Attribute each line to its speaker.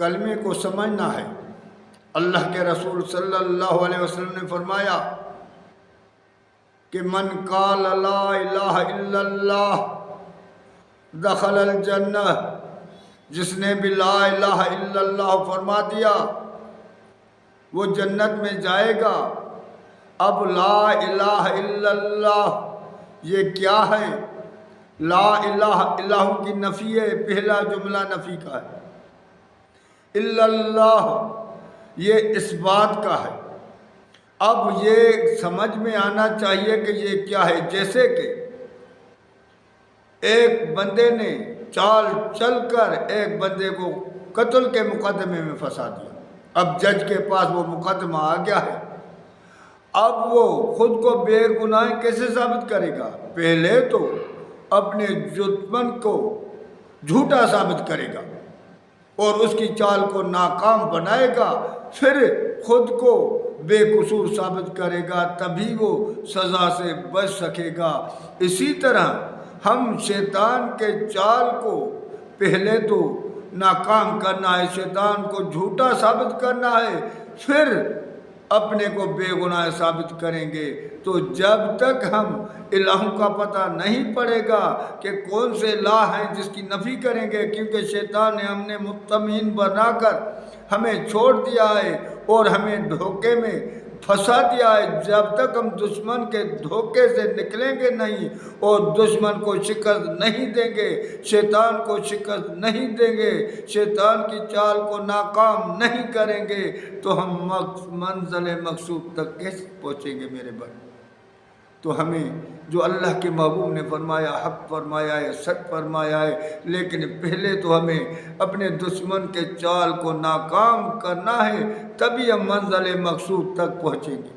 Speaker 1: کلمے کو سمجھنا ہے۔ اللہ کے رسول صلی اللہ علیہ وسلم نے فرمایا کہ من قال لا الہ الا اللہ دخل الجنہ، جس نے بھی لا الہ الا اللہ فرما دیا وہ جنت میں جائے گا۔ اب لا الہ الا اللہ یہ کیا ہے؟ لا الہ، الہ کی نفی ہے، پہلا جملہ نفی کا ہے۔ الا اللہ یہ اس بات کا ہے۔ اب یہ سمجھ میں آنا چاہیے کہ یہ کیا ہے۔ جیسے کہ ایک بندے نے چال چل کر ایک بندے کو قتل کے مقدمے میں پھنسا دیا۔ اب جج کے پاس وہ مقدمہ آ گیا ہے۔ اب وہ خود کو بے گناہ کیسے ثابت کرے گا؟ پہلے تو اپنے دشمن کو جھوٹا ثابت کرے گا اور اس کی چال کو ناکام بنائے گا، پھر خود کو بے قصور ثابت کرے گا، تبھی وہ سزا سے بچ سکے گا۔ اسی طرح ہم شیطان کے چال کو پہلے تو ناکام کرنا ہے، شیطان کو جھوٹا ثابت کرنا ہے، پھر اپنے کو بے گناہ ثابت کریں گے۔ تو جب تک ہم الہوں کا پتہ نہیں پڑے گا کہ کون سے الہ ہیں جس کی نفی کریں گے، کیونکہ شیطان نے ہم نے مطمئن بنا کر ہمیں چھوڑ دیا ہے اور ہمیں دھوکے میں پھنسا دیا ہے۔ جب تک ہم دشمن کے دھوکے سے نکلیں گے نہیں اور دشمن کو شکست نہیں دیں گے، شیطان کو شکست نہیں دیں گے، شیطان کی چال کو ناکام نہیں کریں گے، تو ہم منزل مقصود تک کیسے پہنچیں گے میرے بھائی؟ تو ہمیں جو اللہ کے محبوب نے فرمایا، حق فرمایا ہے، سچ فرمایا ہے، لیکن پہلے تو ہمیں اپنے دشمن کے چال کو ناکام کرنا ہے، تبھی ہم منزل مقصود تک پہنچیں گے۔